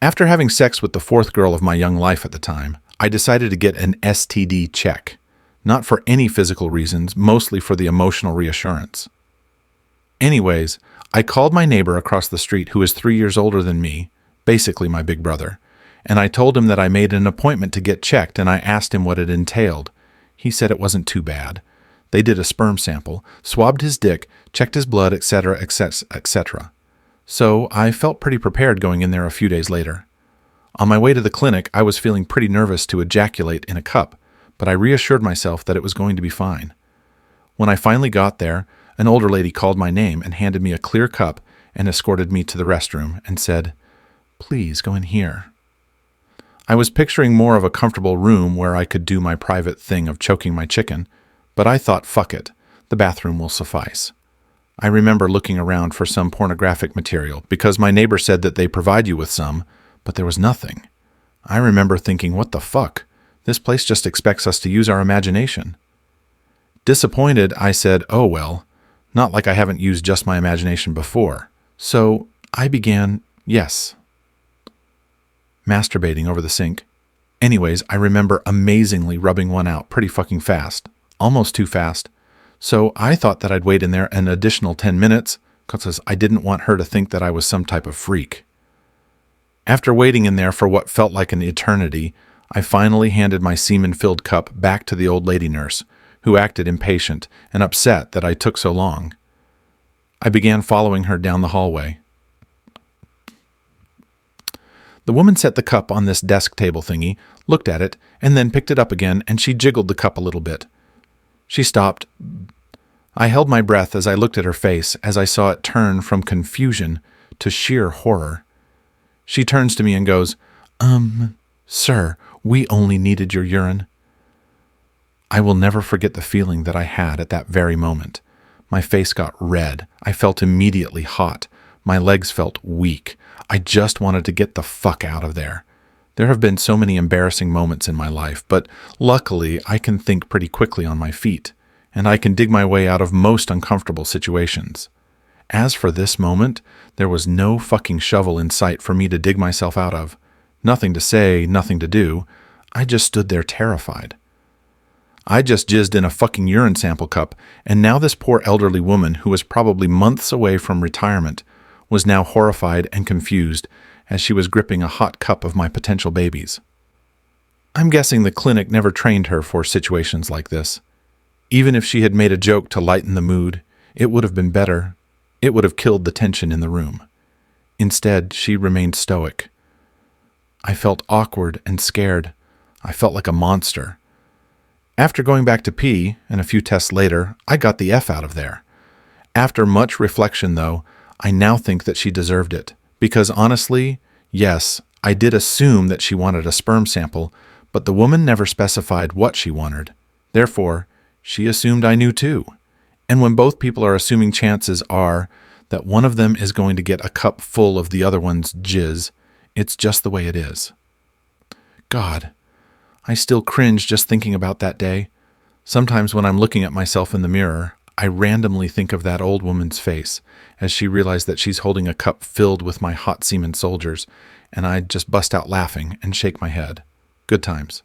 After having sex with the fourth girl of my young life at the time, I decided to get an STD check. Not for any physical reasons, mostly for the emotional reassurance. Anyways, I called my neighbor across the street who is 3 years older than me, basically my big brother, and I told him that I made an appointment to get checked and I asked him what it entailed. He said it wasn't too bad. They did a sperm sample, swabbed his dick, checked his blood, etc., etc. So I felt pretty prepared going in there a few days later. On my way to the clinic, I was feeling pretty nervous to ejaculate in a cup, but I reassured myself that it was going to be fine. When I finally got there, an older lady called my name and handed me a clear cup and escorted me to the restroom and said, "Please go in here." I was picturing more of a comfortable room where I could do my private thing of choking my chicken, but I thought, fuck it, the bathroom will suffice. I remember looking around for some pornographic material because my neighbor said that they provide you with some, but there was nothing. I remember thinking, what the fuck? This place just expects us to use our imagination. Disappointed, I said, oh well, not like I haven't used just my imagination before. So I began, masturbating over the sink. Anyways, I remember amazingly rubbing one out pretty fucking fast, almost too fast. So I thought that I'd wait in there an additional 10 minutes because I didn't want her to think that I was some type of freak. After waiting in there for what felt like an eternity, I finally handed my semen-filled cup back to the old lady nurse, who acted impatient and upset that I took so long. I began following her down the hallway. The woman set the cup on this desk table thingy, looked at it, and then picked it up again, and she jiggled the cup a little bit. She stopped. I held my breath as I looked at her face, as I saw it turn from confusion to sheer horror. She turns to me and goes, "Sir, we only needed your urine." I will never forget the feeling that I had at that very moment. My face got red. I felt immediately hot. My legs felt weak. I just wanted to get the fuck out of there. There have been so many embarrassing moments in my life, but luckily I can think pretty quickly on my feet, and I can dig my way out of most uncomfortable situations. As for this moment, there was no fucking shovel in sight for me to dig myself out of. Nothing to say, nothing to do. I just stood there terrified. I just jizzed in a fucking urine sample cup, and now this poor elderly woman, who was probably months away from retirement, was now horrified and confused as she was gripping a hot cup of my potential babies. I'm guessing the clinic never trained her for situations like this. Even if she had made a joke to lighten the mood, it would have been better. It would have killed the tension in the room. Instead, she remained stoic. I felt awkward and scared. I felt like a monster. After going back to pee, and a few tests later, I got the F out of there. After much reflection, though, I now think that she deserved it. Because honestly, yes, I did assume that she wanted a sperm sample, but the woman never specified what she wanted. Therefore, she assumed I knew too. And when both people are assuming, chances are that one of them is going to get a cup full of the other one's jizz. It's just the way it is. God, I still cringe just thinking about that day. Sometimes when I'm looking at myself in the mirror, I randomly think of that old woman's face as she realized that she's holding a cup filled with my hot semen soldiers, and I just bust out laughing and shake my head. Good times.